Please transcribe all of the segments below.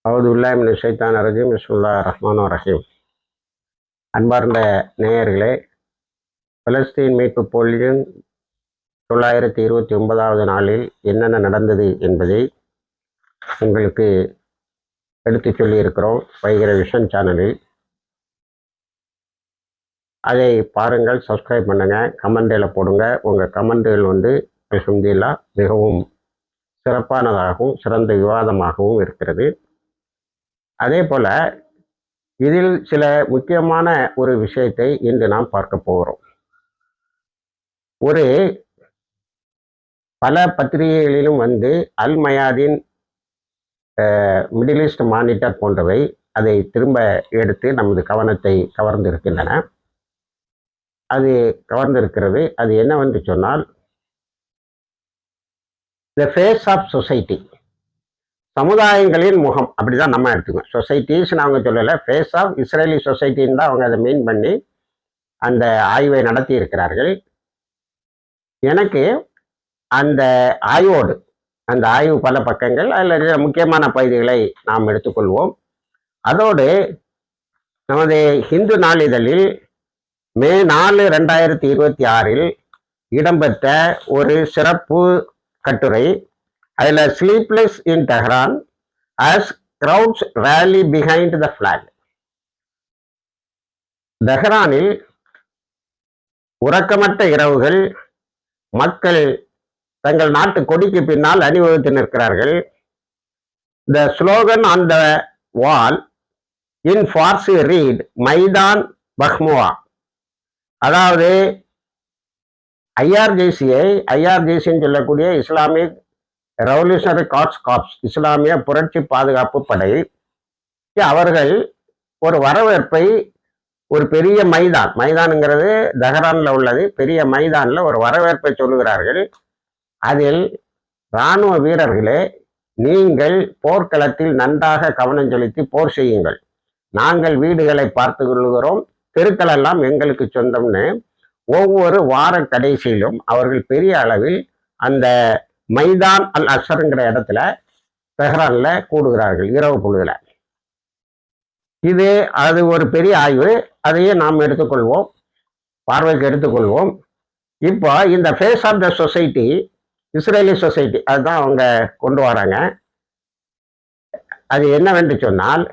அவுதுபில்லாஹி மினஷ் ஷைத்தானிர் ரஜீம். பிஸ்மில்லாஹிர் ரஹ்மானிர் ரஹீம். அன்பார்ந்த நேயர்களே, பலஸ்தீன் மீட்பு போரின் 929வது நாளில் என்னென்ன நடந்தது என்பதை உங்களுக்கு எடுத்துச் சொல்லியிருக்கிறோம் வைகிற விஷன் சேனலில். அதை பாருங்கள், சப்ஸ்கிரைப் பண்ணுங்கள், கமெண்டில் போடுங்க. உங்கள் கமெண்டுகள் அல்ஹம்துலில்லாஹ் மிகவும் சிறப்பானதாகவும் சிறந்த விவாதமாகவும் இருக்கிறது. அதே போல் இதில் சில முக்கியமான ஒரு விஷயத்தை இன்று நாம் பார்க்க போகிறோம். ஒரு பல பத்திரிகைகளிலும் அல் மயாதீன், மிடில் ஈஸ்ட் மானிட்டர் போன்றவை அதை திரும்ப எடுத்து நமது கவனத்தை கவர்ந்திருக்கின்றன. அது கவர்ந்திருக்கிறது. அது என்னவென்று சொன்னால், த ஃபேஸ் ஆஃப் சொசைட்டி, சமுதாயங்களின் முகம், அப்படிதான் நம்ம எடுத்துக்கோங்க. சொசைட்டிஸ்ன்னு அவங்க சொல்லலை, ஃபேஸ் ஆஃப் இஸ்ரேலி சொசைட்டின்னு தான் அவங்க அதை மீன் பண்ணி அந்த ஆய்வை நடத்தி இருக்கிறார்கள். எனக்கு அந்த ஆய்வோடு, அந்த ஆய்வு பல பக்கங்கள், அதில் முக்கியமான பகுதிகளை நாம் எடுத்துக்கொள்வோம். அதோடு நமது ஹிந்து நாளிதழில் மே 4, 2026 இடம்பெற்ற ஒரு சிறப்பு கட்டுரை, அதில் sleepless in Tehran as crowds rally behind the flag. தெஹ்ரானில் உறக்கமற்ற இரவுகள், மக்கள் தங்கள் நாட்டு கொடிக்கு பின்னால் அணிவகுத்து நிற்கிறார்கள். The slogan on the wall in Farsi read மைதான் பஹ்முவா. அதாவது ஐஆர்ஜிசின்னு சொல்லக்கூடிய இஸ்லாமிக் ரெவல்யூஷனரி கார்ப்ஸ், இஸ்லாமிய புரட்சி பாதுகாப்பு படை, அவர்கள் ஒரு வரவேற்பை ஒரு பெரிய மைதானுங்கிறது தெஹ்ரான்ல உள்ளது, பெரிய மைதான்ல ஒரு வரவேற்பை சொல்லுகிறார்கள். அதில் இராணுவ வீரர்களே, நீங்கள் போர்க்களத்தில் நன்றாக கவனம் செலுத்தி போர் செய்யுங்கள், நாங்கள் வீடுகளை பார்த்து கொள்கிறோம், தெருக்கள் எல்லாம் எங்களுக்கு சொந்தம்னு ஒவ்வொரு வார கடைசியிலும் அவர்கள் பெரிய அளவில் அந்த மைதான் அல் அஸ்ஸர்ங்கிற இடத்துல தெஹ்ரான்ல கூடுகிறார்கள் இரவு பொழுதுல. அது ஒரு பெரிய ஆய்வு, அதையே நாம் எடுத்துக்கொள்வோம், பார்வைக்கு எடுத்துக்கொள்வோம். இப்போ இந்த face of the society, Israeli society, அதுதான் அவங்க கொண்டு வராங்க. அது என்னவென்று சொன்னால்,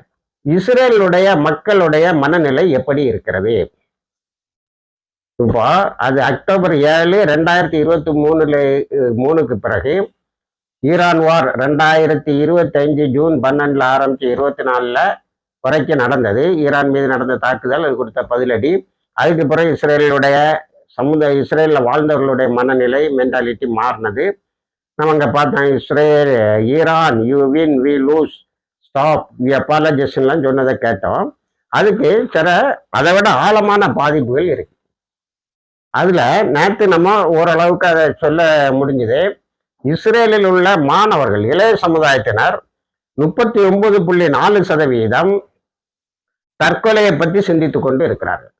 இஸ்ரேலுடைய மக்களுடைய மனநிலை எப்படி இருக்கிறது. இப்போ அது அக்டோபர் 7, 2023 பிறகு ஈரான் வார் 2025 ஜூன் 12 ஆரம்பிச்சு 24 வரைக்கும் நடந்தது. ஈரான் மீது நடந்த தாக்குதல், அது கொடுத்த பதிலடி. அதுக்கு பிறகு இஸ்ரேலில் வாழ்ந்தவர்களுடைய மனநிலை, மென்டாலிட்டி மாறினது. நம்ம அங்கே பார்த்தோம், Iran you win we lose stop we அப்பாலஜிஸ்லாம் சொன்னதை கேட்டோம். அதுக்கு அதை விட ஆழமான பாதிப்புகள் இருக்கு. அதில் நேற்று நம்ம ஓரளவுக்கு அதை சொல்ல முடிஞ்சது. இஸ்ரேலில் உள்ள மாணவர்கள், இளைய சமுதாயத்தினர் 39.4% தற்கொலையை பற்றி சிந்தித்து கொண்டு இருக்கிறார்கள்.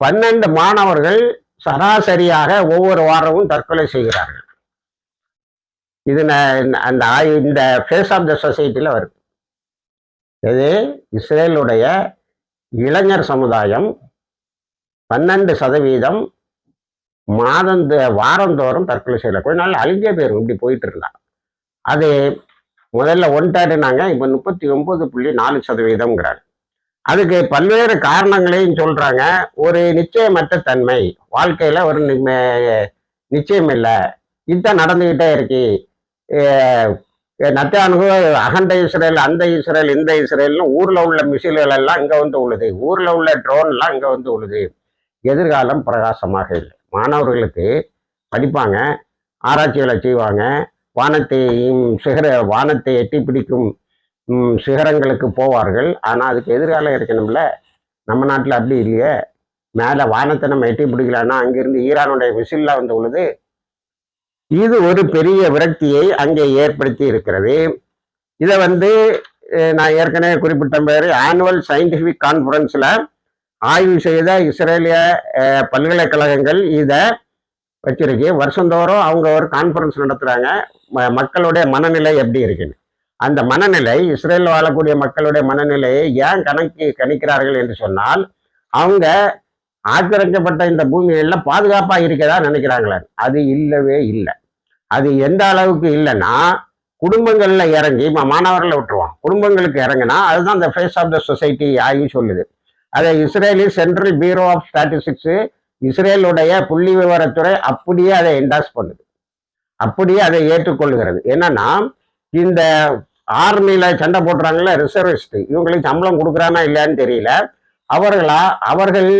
12 மாணவர்கள் சராசரியாக ஒவ்வொரு வாரமும் தற்கொலை செய்கிறார்கள். இது இந்த ஃபேஸ் ஆஃப் த சொசைட்டியில் வருது. இது இஸ்ரேலுடைய இளைஞர் சமுதாயம் 12% வாரந்தோறும் தற்கொலை செய்யல. கொஞ்ச நாள் அழிஞ்சே போயிரும் இப்படி போயிட்டு இருந்தா. அது முதல்ல 1/3, இப்போ 39.4%. அதுக்கு பல்வேறு காரணங்களையும் சொல்றாங்க. ஒரு நிச்சயமற்ற தன்மை, வாழ்க்கையில ஒரு நிச்சயம் இல்லை, இதுதான் நடந்துகிட்டே இருக்கு. நத்தானுக்கு அகண்ட இஸ்ரேல், அந்த இஸ்ரேல், இந்த இஸ்ரேல்னு ஊர்ல உள்ள மிசில்கள் எல்லாம் இங்க உழுது, ஊர்ல உள்ள ட்ரோன்லாம் இங்க உழுது. எதிர்காலம் பிரகாசமாக இல்லை. மாணவர்களுக்கு படிப்பாங்க, ஆராய்ச்சிகளை செய்வாங்க, வானத்தை எட்டி பிடிக்கும் சிகரங்களுக்கு போவார்கள். ஆனால் அதுக்கு எதிர்காலம் இருக்கணும்ல. நம்ம நாட்டில் அப்படி இல்லையே. மேலே வானத்தை நம்ம எட்டி பிடிக்கலான்னா அங்கிருந்து ஈரானுடைய மிசில்லாம் உழுது. இது ஒரு பெரிய விரக்தியை அங்கே ஏற்படுத்தி இருக்கிறது. இதை நான் ஏற்கனவே குறிப்பிட்ட பேர் ஆனுவல் சயின்டிஃபிக் கான்ஃபரன்ஸில் ஆய்வு செய்த இஸ்ரேலிய பல்கலைக்கழகங்கள் இதை வச்சிருக்கு. வருஷந்தோறும் அவங்க ஒரு கான்ஃபரன்ஸ் நடத்துகிறாங்க, மக்களுடைய மனநிலை எப்படி இருக்குன்னு. அந்த மனநிலை இஸ்ரேலில் வாழக்கூடிய மக்களுடைய மனநிலையை ஏன் கணிக்கிறார்கள் என்று சொன்னால், அவங்க ஆக்கிரமிக்கப்பட்ட இந்த பூமிகளில் பாதுகாப்பா இருக்கதா நினைக்கிறாங்களே. அது இல்லவே இல்லை. அது எந்த அளவுக்கு இல்லைன்னா, குடும்பங்கள்ல இறங்கி மாணவர்களை விட்டுருவான், குடும்பங்களுக்கு இறங்கினா அதுதான் இந்த ஃபேஸ் ஆஃப் த சொசைட்டி ஆய்வு சொல்லுது. அதை Israeli central bureau of statistics, இஸ்ரேலுடைய புள்ளி விவரத்துறை அப்படியே அதை என்டாஸ் பண்ணுது, அப்படியே அதை ஏற்றுக்கொள்கிறது. என்னன்னா, இந்த ஆர்மியில சண்டை போட்டுறாங்கல்ல ரிசர்விஸ்ட், இவங்களுக்கு சம்பளம் கொடுக்குறானா இல்லையான்னு தெரியல. அவர்கள்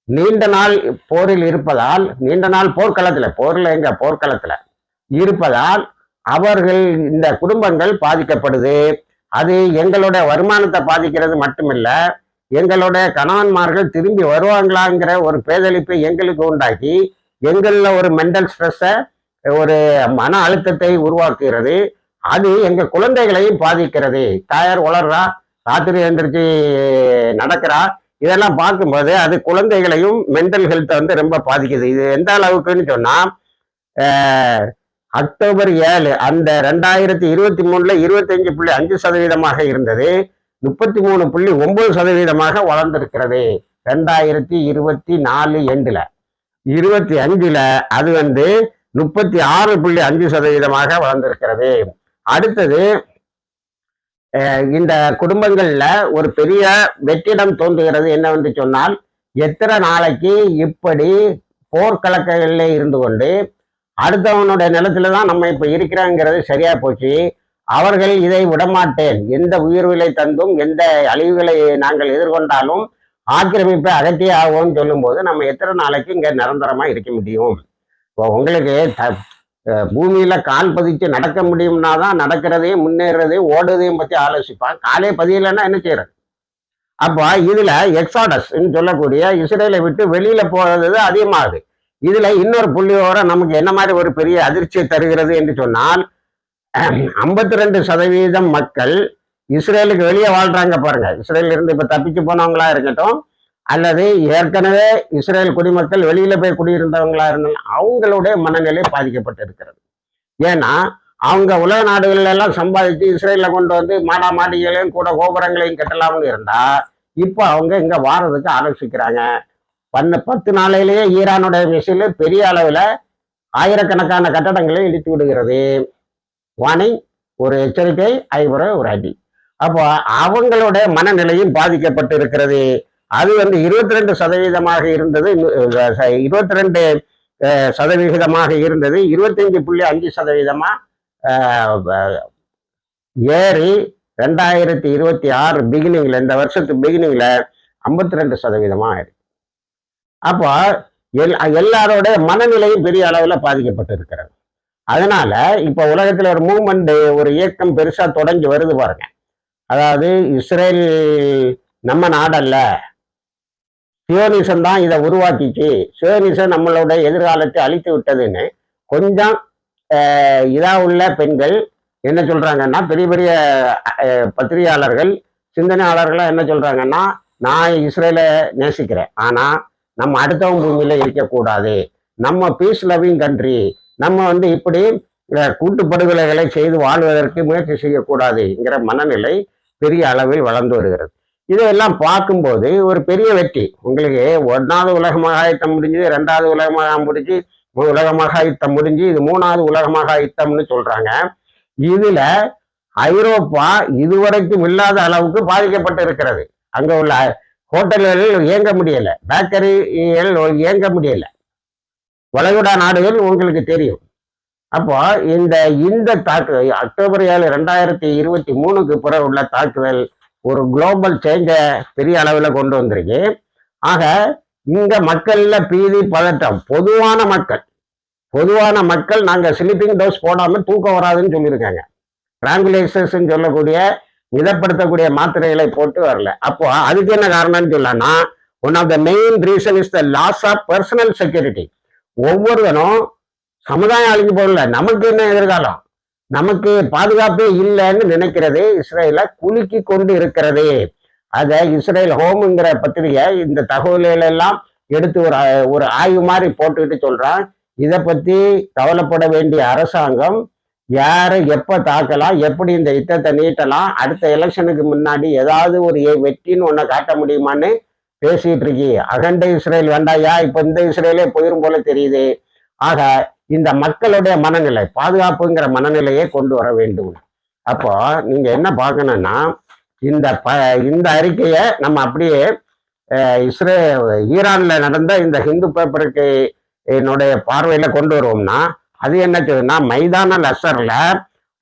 நீண்ட நாள் போரில் இருப்பதால், நீண்ட நாள் போர்க்களத்துல இருப்பதால் அவர்கள் இந்த குடும்பங்கள் பாதிக்கப்படுது. அது எங்களுடைய வருமானத்தை பாதிக்கிறது மட்டுமில்ல, எங்களுடைய கணவன்மார்கள் திரும்பி வருவாங்களாங்கிற ஒரு பேதளிப்பை எங்களுக்கு உண்டாக்கி எங்களில் ஒரு மென்டல் ஸ்ட்ரெஸ்ஸை, ஒரு மன அழுத்தத்தை உருவாக்குகிறது. அது எங்க குழந்தைகளையும் பாதிக்கிறது. தாயார் வளர்றா, ராத்திரி எழுந்திரிச்சு நடக்கிறா, இதெல்லாம் பார்க்கும்போது அது குழந்தைகளையும் மென்டல் ஹெல்த்தை வந்து ரொம்ப பாதிக்குது. இது எந்த அளவுக்குன்னு சொன்னா, அக்டோபர் 7 அந்த 2023 25.5% இருந்தது, 33.9% வளர்ந்திருக்கிறது. 2024 எண்டுல 25ல அது வந்து 36.5% வளர்ந்திருக்கிறது. அடுத்தது, இந்த குடும்பங்கள்ல ஒரு பெரிய வெற்றிடம் தோன்றுகிறது என்னவென்று சொன்னால், எத்தனை நாளைக்கு இப்படி போர்க்கலக்கங்களில் இருந்து கொண்டு அடுத்தவனுடைய நிலத்துலதான் நம்ம இப்ப இருக்கிறோங்கிறது சரியா போச்சு. அவர்கள் இதை விடமாட்டேன், எந்த உயிர்விலை தந்தும் எந்த அழிவுகளை நாங்கள் எதிர்கொண்டாலும் ஆக்கிரமிப்பை அகற்றியே ஆகும்னு சொல்லும் போது நம்ம எத்தனை நாளைக்கு இங்க நிரந்தரமா இருக்க முடியும்? இப்போ உங்களுக்கு பூமியில கால் பதிச்சு நடக்க முடியும்னா தான் நடக்கிறதையும் முன்னேறதையும் ஓடுறதையும் பத்தி ஆலோசிப்பான். காலே பதியலைன்னா என்ன செய்யறது? அப்போ இதுல எக்ஸாடஸ் சொல்லக்கூடிய இஸ்ரேலை விட்டு வெளியில போறது அதிகமாகுது. இதுல இன்னொரு புள்ளி விவரம் நமக்கு என்ன மாதிரி ஒரு பெரிய அதிர்ச்சியை தருகிறது என்று சொன்னால், 52% மக்கள் இஸ்ரேலுக்கு வெளியே வாழ்றாங்க பாருங்க. இஸ்ரேல இருந்து இப்ப தப்பிச்சு போனவங்களா இருக்கட்டும், அல்லது ஏற்கனவே இஸ்ரேல் குடிமக்கள் வெளியில போய் குடியிருந்தவங்களா இருந்தாலும் அவங்களுடைய மனநிலை பாதிக்கப்பட்டு இருக்கிறது. ஏன்னா, அவங்க உலக நாடுகள்ல எல்லாம் சம்பாதிச்சு இஸ்ரேல கொண்டு வந்து மாடிகளையும் கூட கோபுரங்களையும் கட்டலாம்னு இருந்தா, இப்போ அவங்க இங்க வாரதுக்கு ஆலோசிக்கிறாங்க. 10 நாளையிலேயே ஈரானுடைய மிசைல் பெரிய அளவுல ஆயிரக்கணக்கான கட்டடங்களை இடித்து விடுகிறது. வார்னிங், ஒரு எச்சரிக்கை, ஐவர ஒரு அடி. அப்போ அவங்களுடைய மனநிலையும் பாதிக்கப்பட்டு இருக்கிறது. அது வந்து 22% இருந்தது, 22% இருந்தது, 25.5% ஏறி 2026 பிகினிங்ல, இந்த வருஷத்து பிகினிங்ல 52% ஆயிருக்கு. அப்போ எல்லாரோட மனநிலையும் பெரிய அளவுல பாதிக்கப்பட்டு இருக்கிறது. அதனால இப்ப உலகத்துல ஒரு மூவ்மெண்ட், ஒரு இயக்கம் பெருசா தொடங்கி வருது பாருங்க. அதாவது இஸ்ரேல் நம்ம நாடல்ல, சியோனிசம் தான் இதை உருவாக்கிச்சு, சியோனிசம் நம்மளோட எதிர்காலத்தை அழித்து விட்டதுன்னு கொஞ்சம் இதா உள்ள பெண்கள் என்ன சொல்றாங்கன்னா, பெரிய பெரிய பத்திரிகையாளர்கள், சிந்தனையாளர்கள் என்ன சொல்றாங்கன்னா, நான் இஸ்ரேலை நேசிக்கிறேன், ஆனா நம்ம அடுத்தவங்க பூமியில இருக்கக்கூடாது, நம்ம பீஸ் லவ்விங் கண்ட்ரி, நம்ம வந்து இப்படி கூட்டுப்படுகொலைகளை செய்து வாழ்வதற்கு முயற்சி செய்யக்கூடாதுங்கிற மனநிலை பெரிய அளவில் வளர்ந்து வருகிறது. இதையெல்லாம் பார்க்கும்போது ஒரு பெரிய வெற்றி. உங்களுக்கு 1வது உலக மகாயுத்தம் முடிஞ்சு, 2வது உலக மகாயுத்தம் முடிஞ்சு, இது 3வது உலக மகாயுத்தம்னு சொல்றாங்க. இதுல ஐரோப்பா இதுவரைக்கும் இல்லாத அளவுக்கு பாதிக்கப்பட்டு இருக்கிறது. அங்க உள்ள ஹோட்டல்கள் இயங்க முடியல, பேக்கரிகள் இயங்க முடியல, வளைகுடா நாடுகள் உங்களுக்கு தெரியும். அப்போ இந்த தாக்குதல் அக்டோபர் 7 2023 பிறகு உள்ள தாக்குதல் ஒரு குளோபல் சேஞ்ச பெரிய அளவுல கொண்டு வந்திருக்கு. ஆக இங்க மக்கள்ல பீதி, பதட்டம். பொதுவான மக்கள் நாங்க ஸ்லீப்பிங் டோஸ் போடாம தூக்கம் வராதுன்னு சொல்லியிருக்காங்க. டிராங்குலைசர்ஸ் சொல்லக்கூடிய மிதப்படுத்தக்கூடிய மாத்திரைகளை போட்டு வரல. அப்போ அதுக்கு என்ன காரணம்னு சொல்லனா, one of the main reason is the loss of personal security. ஒவ்வொருவனும் சமுதாயம் அழிஞ்சு போடல, நமக்கு என்ன எதிர்காலம், நமக்கு பாதுகாப்பே இல்லைன்னு நினைக்கிறது இஸ்ரேல குலுக்கி கொண்டு இருக்கிறது. அத இஸ்ரேல் ஹோம்ங்கிற பத்திரிகை இந்த தகவல்கள் எல்லாம் எடுத்து ஒரு ஆய்வு மாதிரி போட்டுக்கிட்டு சொல்றான், இதை பத்தி கவலைப்பட வேண்டிய அரசாங்கம் யாரை எப்ப தாக்கலாம், எப்படி இந்த யுத்தத்தை நீட்டலாம், அடுத்த எலெக்ஷனுக்கு முன்னாடி ஏதாவது ஒரு வெற்றின்னு ஒன்ன காட்ட முடியுமான்னு பேசிட்டு இருக்கி. அகண்ட இஸ்ரேல் வேண்டாயா, இப்ப இந்த இஸ்ரேலே போயிரும் போல தெரியுது. ஆக இந்த மக்களுடைய மனநிலை பாதுகாப்புங்கிற மனநிலையை கொண்டு வர வேண்டும். அப்போ நீங்க என்ன பார்க்கணும்னா, இந்த அறிக்கையை நம்ம அப்படியே ஈரான்ல நடந்த இந்த ஹிந்து பேப்பருக்கு என்னுடைய பார்வையில கொண்டு வருவோம்னா, அது என்ன செய்யுதுன்னா, மைதான லசர்ல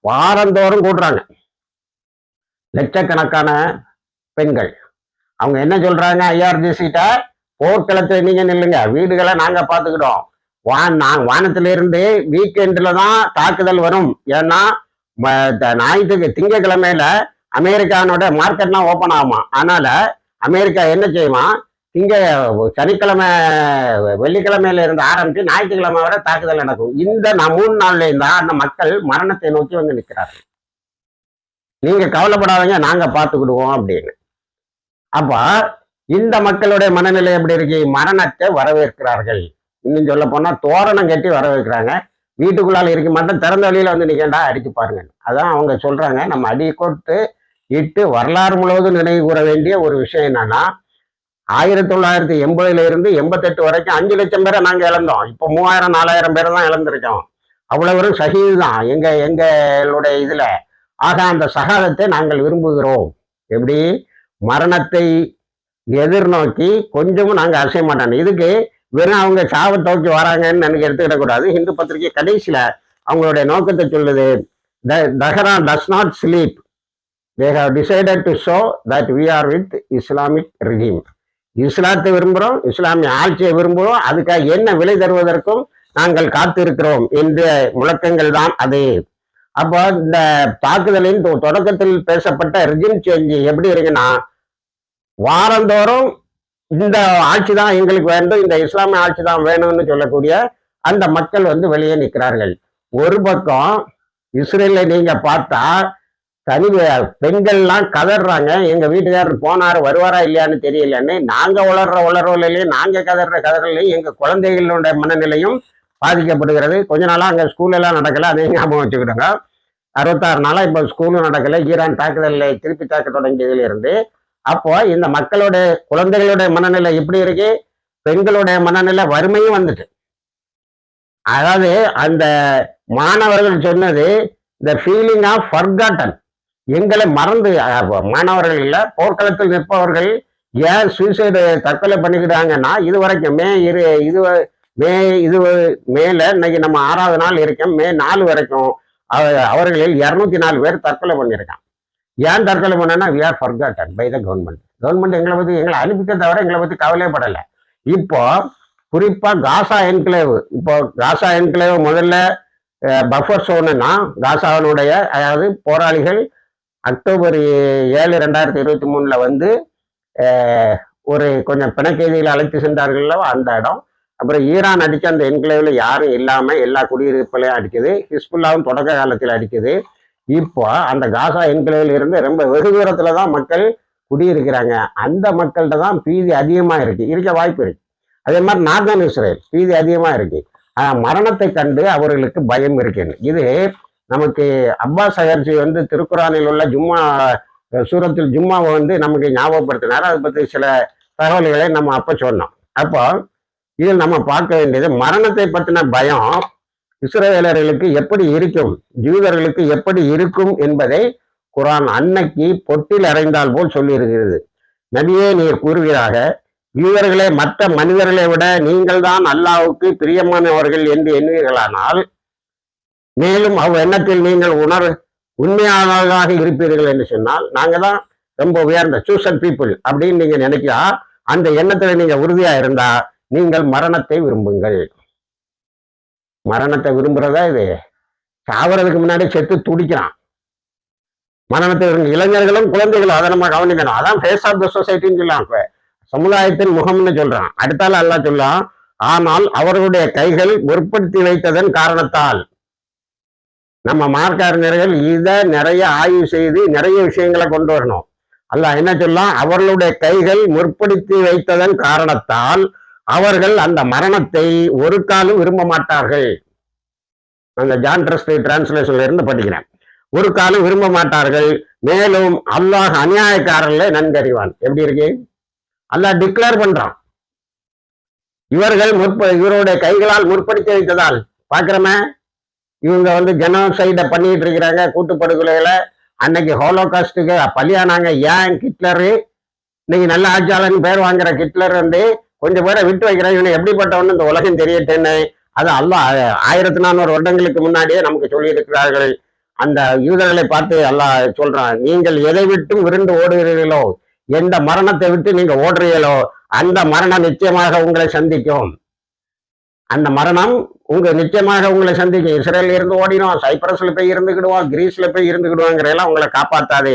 வாரந்தோறும் கூடுறாங்க லட்சக்கணக்கான பெண்கள். அவங்க என்ன சொல்றாங்க, ஐஆர்ஜிசிட்ட போர்க்களத்துல நீங்க நில்லுங்க, வீடுகளை நாங்க பாத்துக்கிட்டோம், வானத்திலிருந்து வீக்கெண்ட்ல தான் தாக்குதல் வரும். ஏன்னா திங்கக்கிழமையில அமெரிக்கானோட மார்க்கெட்லாம் ஓப்பன் ஆகுமா. அதனால அமெரிக்கா என்ன செய்யுமா, சனிக்கிழமை வெள்ளிக்கிழமையில இருந்து ஆரம்பிச்சு ஞாயிற்றுக்கிழமை வரை தாக்குதல் நடக்கும். இந்த 3 நாள்ல இருந்தா அந்த மக்கள் மரணத்தை நோக்கி வந்து நிற்கிறார்கள். நீங்க கவலைப்படாதீங்க, நாங்க பார்த்துக்கிடுவோம் அப்படின்னு. அப்ப இந்த மக்களுடைய மனநிலை எப்படி இருக்கு, மரணத்தை வரவேற்கிறார்கள். இன்னும் சொல்ல போனா தோரணம் கட்டி வரவேற்கிறாங்க. வீட்டுக்குள்ளால இருக்க மாட்டோம், திறந்த வழியில வந்து நிக்கண்டா அடிச்சு பாருங்க. அதான் அவங்க சொல்றாங்க. நம்ம அடி கொட்டு இட்டு வரலாறு முழுவதும் நினைவு கூற வேண்டிய ஒரு விஷயம் என்னன்னா, 1980 இருந்து 88 வரைக்கும் 5 லட்சம் பேரை நாங்க இழந்தோம். இப்போ 3000 4000 பேரை தான் இழந்திருக்கோம். அவ்வளவு ஷஹீது தான் எங்களுடைய இதுல. ஆக அந்த சகாதத்தை நாங்கள் விரும்புகிறோம். எப்படி மரணத்தை எதிர்நோக்கி கொஞ்சமும் நாங்க அசைய மாட்டோம். இதுக்கு வெறும் அவங்க சாவை தோக்கி வராங்கன்னு எனக்கு எடுத்துக்கிடக்கூடாது. ஹிந்து பத்திரிகை கடைசியில அவங்களுடைய நோக்கத்தை சொல்லுது, Tehran does not sleep. They have decided to show that we are with Islamic regime. இஸ்லாத்தை விரும்புகிறோம், இஸ்லாமிய ஆட்சியை விரும்புகிறோம், அதுக்காக என்ன விலை தருவதற்கும் நாங்கள் காத்திருக்கிறோம் என்ற முழக்கங்கள் தான் அது. அப்போ இந்த தாக்குதலின் தொடக்கத்தில் பேசப்பட்ட ரிஜிம் சேஞ்ச் எப்படி இருக்குன்னா, வாரந்தோறும் இந்த ஆட்சி தான் எங்களுக்கு வேண்டும், இந்த இஸ்லாமிய ஆட்சி தான் வேணும்னு சொல்லக்கூடிய அந்த மக்கள் வந்து வெளியே நிற்கிறார்கள். ஒரு பக்கம் இஸ்ரேல நீங்க பார்த்தா தனி பெண்கள்லாம் கதறாங்க, எங்க வீட்டுக்காரர் போனாரு வருவாரா இல்லையான்னு தெரியலன்னு. நாங்க உளர்றலையும் நாங்க கதறலையும் எங்க குழந்தைகளோட மனநிலையும் பாதிக்கப்படுகிறது. கொஞ்ச நாளா அங்க ஸ்கூல் எல்லாம் நடக்கல, அதையும் ஞாபகம் வச்சுக்கிடுங்க. 66 நாளா இப்ப ஸ்கூலும் நடக்கல, ஈரான் தாக்குதல்ல திருப்பி தாக்க தொடங்கியதுல இருந்து. அப்போ இந்த மக்களுடைய குழந்தைகளுடைய மனநிலை எப்படி இருக்கு, பெண்களுடைய மனநிலை வறுமையும் வந்துட்டு. அதாவது அந்த மாணவர்கள் சொன்னது த ஃபீலிங் ஆஃப் ஃபர்காட்டன், எங்களை மறந்து. மாணவர்கள் இல்ல, போர்க்களத்தில் நிற்பவர்கள் ஏன் சூசைடு தற்கொலை பண்ணிக்கிட்டாங்கன்னா, இது வரைக்கும் மேல இன்னைக்கு நம்ம 6வது நாள் இருக்கோம், மே 4 வரைக்கும் அவர்களில் 204 பேர் தற்கொலை பண்ணியிருக்கான். ஏன் தற்கொலை பண்ணா, we are forgotten by the government எங்களை அனுப்பிக்க தவிர எங்களை பத்தி கவலைப்படலை. இப்போ குறிப்பா காசா என்கிளேவ், இப்போ காசா என்கிளேவ் முதல்ல பஃபர் சோனுன்னா காசாவினுடைய, அதாவது போராளிகள் அக்டோபர் 7 2023 வந்து ஒரு கொஞ்சம் பிணக்கைதிகளை அழைத்து சென்றார்கள் அந்த இடம். அப்புறம் ஈரான் அடிச்ச அந்த என்கிளேவ்ல யாரும் இல்லாம எல்லா குடியிருப்புகளையும் அடிக்குது, ஹிஸ்புல்லாவும் தொடக்க காலத்தில் அடிக்குது. இப்போ அந்த காசா என்கிளேவ்ல இருந்து ரொம்ப வெகு தூரத்துல தான் மக்கள் குடியிருக்கிறாங்க. அந்த மக்கள்கிட்ட தான் பீதி அதிகமா இருக்க வாய்ப்பு இருக்கு. அதே மாதிரி நார்தன் இஸ்ரேல் பீதி அதிகமா இருக்கு. மரணத்தை கண்டு அவர்களுக்கு பயம் இருக்குன்னு. இது நமக்கு அப்பாஸ் அகர்ஜி வந்து திருக்குறானில் உள்ள சூரத்தில் ஜும்மாவை வந்து நமக்கு ஞாபகப்படுத்தினார். அதை பற்றி சில தகவல்களை நம்ம அப்ப சொன்னோம். அப்போ இதில் நம்ம பார்க்க வேண்டியது, மரணத்தை பற்றின பயம் இஸ்ரவேலர்களுக்கு எப்படி இருக்கும், யூதர்களுக்கு எப்படி இருக்கும் என்பதை குரான் அன்னைக்கு பொட்டில் அறைந்தால் போல் சொல்லி இருக்கிறது. நபியே நீர் கூறுவீராக, யூதர்களே மற்ற மனிதர்களை விட நீங்கள் தான் அல்லாஹ்வுக்கு பிரியமானவர்கள் என்று எண்ணுவீர்களானால், மேலும் எண்ணத்தில் நீங்கள் உண்மையானவர்களாக இருப்பீர்கள் என்று சொன்னால், நாங்க தான் ரொம்ப உயர்ந்த சூசன் பீப்புள் அப்படின்னு நீங்க நினைக்கிறா, அந்த எண்ணத்துல நீங்க உறுதியா இருந்தா நீங்கள் மரணத்தை விரும்புங்கள். மரணத்தை விரும்புறதா இது? சாவறதுக்கு முன்னாடி செத்து துடிக்கிறான். மரணத்தை இளைஞர்களும் குழந்தைகளும் அதை நம்ம கவனிக்கணும். அதான் ஃபேஸ் ஆஃப் த சொசைட்டின்னு சொல்லலாம், சமுதாயத்தின் முகம்னு சொல்றான். அடுத்தால அல்லாஹ் சொல்லலாம், ஆனால் அவர்களுடைய கைகள் முற்படுத்தி வைத்ததன் காரணத்தால். நம்ம மார்க்க அறிஞர்கள் இதை நிறைய ஆய்வு செய்து நிறைய விஷயங்களை கொண்டு வரணும். அல்லாஹ் என்ன சொல்லலாம், அவர்களுடைய கைகள் முற்படுத்தி வைத்ததன் காரணத்தால் அவர்கள் அந்த மரணத்தை ஒரு காலம் விரும்ப மாட்டார்கள். அந்த ஜான் ட்ரஸ்ட் டிரான்ஸ்லேஷன்ல இருந்து படிக்கிறேன். ஒரு காலம் விரும்ப மாட்டார்கள், மேலும் அல்லாஹ் அநியாயக்காரர்களை நன்கறிவான். எப்படி இருக்கு? அல்லாஹ் டிக்ளேர் பண்றான், இவர்கள் இவருடைய கைகளால் முற்படுத்தி வைத்ததால் பாக்குறமே, இவங்க வந்து ஜெனோசைட பண்ணிட்டு இருக்கிறாங்க, கூட்டுப்படுகொலைகளை. அன்னைக்கு ஹோலோகாஸ்டுக்கு பலியானாங்க. ஏன் ஹிட்லரு இன்னைக்கு நல்ல ஆட்சியாளர்னு பேர் வாங்குற ஹிட்லர் வந்து கொஞ்சம் பேரை விட்டு வைக்கிறேன், இவனை எப்படிப்பட்டவன்னு இந்த உலகம் தெரியட்டேன்னு அது அல்லாஹ் 1400 வருடங்களுக்கு முன்னாடியே நமக்கு சொல்லி இருக்கிறார்கள். அந்த யூதர்களை பார்த்து அல்லாஹ் சொல்றான், நீங்கள் எதை விட்டும் விருண்டு ஓடுகிறீர்களோ, எந்த மரணத்தை விட்டு நீங்க ஓடுறீங்களோ அந்த மரணம் நிச்சயமாக உங்களை சந்திக்கும். அந்த மரணம் நிச்சயமாக உங்களை சந்திக்கும். இஸ்ரேல் இருந்து ஓடினோம், சைப்ரஸ்ல போய் இருந்துக்கிடுவோம், கிரீஸ்ல போய் இருந்துக்கிடுவோங்கிறதெல்லாம் உங்களை காப்பாத்தாது.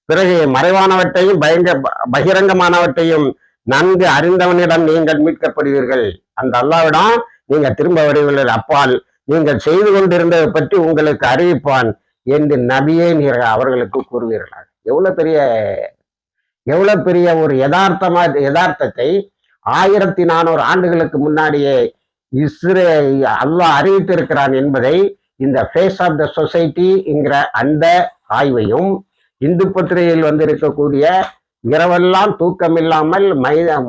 பிறகு மறைவானவற்றையும் பகிரங்கமானவற்றையும் நன்கு அறிந்தவனிடம் நீங்கள் மீட்கப்படுவீர்கள். அந்த அல்லாவிடம் நீங்க திரும்ப வருவீர்கள். அப்பால் நீங்கள் செய்து கொண்டிருந்ததை பற்றி உங்களுக்கு அறிவிப்பான் என்று நபியே நீர் அவர்களுக்கு கூறுவீர்களாக. எவ்வளவு பெரிய ஒரு யதார்த்தத்தை 1400 ஆண்டுகளுக்கு முன்னாடியே அல்லாஹ் அறிவித்திருக்கிறான் என்பதை இந்த ஃபேஸ் ஆஃப் த சொசைட்டி என்கிற அந்த ஆய்வையும், இந்து பத்திரிகையில் வந்து இருக்கக்கூடிய இரவெல்லாம் தூக்கம் இல்லாமல்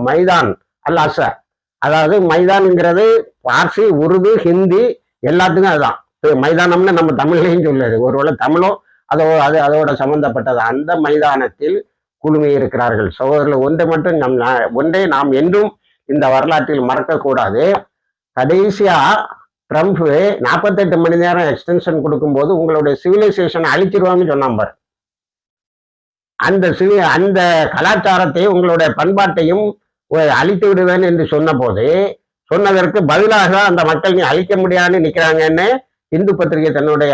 மைதான் அல் அசர், அதாவது மைதான்ங்கிறது பார்சி, உருது, ஹிந்தி எல்லாத்துக்கும் அதுதான் மைதானம்னு நம்ம தமிழ்லையும் சொல்லுது. ஒருவேளை தமிழும் அதோட சம்பந்தப்பட்டது. அந்த மைதானத்தில் குழுமி இருக்கிறார்கள் சகோதரர்கள். ஒன்றை நாம் என்றும் இந்த வரலாற்றில் மறக்கக்கூடாது. கடைசியா ட்ரம்ப் 48 மணி நேரம் எக்ஸ்டென்ஷன் கொடுக்கும்போது உங்களுடைய சிவிலைசேஷனை அழிச்சிருவாங்கன்னு சொன்னான் பாரு. அந்த கலாச்சாரத்தை உங்களுடைய பண்பாட்டையும் அழித்து விடுவேன் என்று சொன்னதற்கு பதிலாக அந்த மக்கள் நீ அழிக்க முடியாதுன்னு நிற்கிறாங்கன்னு இந்து பத்திரிகை தன்னுடைய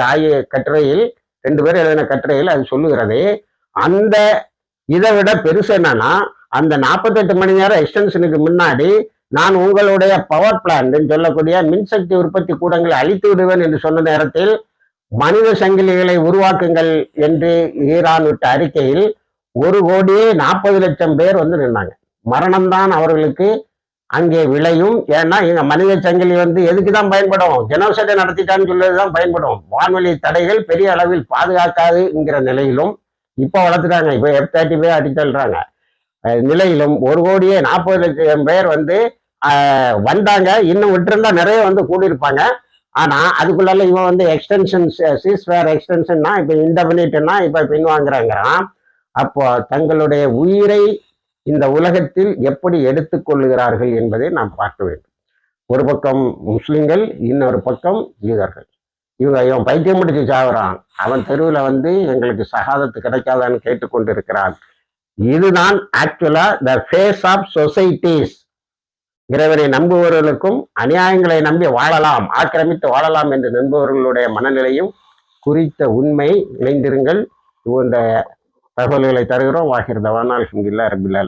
கட்டுரையில் 2 பேர் எழுதின கட்டுரையில் அது சொல்லுகிறது. அந்த இதை விட பெருசு என்னன்னா, அந்த 48 மணி நேரம் எக்ஸ்டென்ஷனுக்கு முன்னாடி நான் உங்களுடைய பவர் பிளான்ட் சொல்லக்கூடிய மின்சக்தி உற்பத்தி கூடங்களை அழித்து விடுவேன் என்று சொன்ன நேரத்தில் மனித சங்கிலிகளை உருவாக்குங்கள் என்று ஈரான் விட்ட அறிக்கையில் 1,40,00,000 பேர் வந்து நின்னாங்க. மரணம்தான் அவர்களுக்கு அங்கே விளையும். ஏன்னா இங்க மனித சங்கிலி வந்து எதுக்குதான் பயன்படும்? ஜெனோசைடை நடத்திட்டான்னு சொல்லதுதான் பயன்படும். வான்வெளி தடைகள் பெரிய அளவில் பாதுகாக்காதுங்கிற நிலையிலும் இப்போ வளர்த்துட்டாங்க. இப்போ F-35 அடித்தல்றாங்க நிலையிலும் 1,40,00,000 பேர் வந்து வந்தாங்க. இன்னும் விட்டுருந்தா நிறைய வந்து கூடியிருப்பாங்க. ஆனா அதுக்குள்ளால இவன் வந்து எக்ஸ்டென்ஷன், சீஸ்ஃபயர் எக்ஸ்டென்ஷன்னா இப்ப இன்டெபினிட்னா இப்ப பின்வாங்குறாங்கிறான். அப்போ தங்களுடைய உயிரை இந்த உலகத்தில் எப்படி எடுத்துக்கொள்ளுகிறார்கள் என்பதை நாம் பார்க்க வேண்டும். ஒரு பக்கம் முஸ்லிம்கள், இன்னொரு பக்கம் யூதர்கள். இவன் பைத்தியம் முடிச்சு சாகுறான். அவன் தெருவில் வந்து எங்களுக்கு சகாதத்து கிடைக்காதான்னு கேட்டுக்கொண்டு இருக்கிறான். இதுதான் ஆக்சுவலா த ஃபேஸ் ஆஃப் சொசைட்டிஸ். இறைவனை நம்புபவர்களுக்கும் அநியாயங்களை நம்பி வாழலாம், ஆக்கிரமித்து வாழலாம் என்று நம்புபவர்களுடைய மனநிலையும் குறித்த உண்மை. இணைந்திருங்கள். இந்த தகவல்களை தருகிறோம். வாகிர் தவானா அல்ஹம்துலில்லாஹி ரப்பில் ஆலமீன்.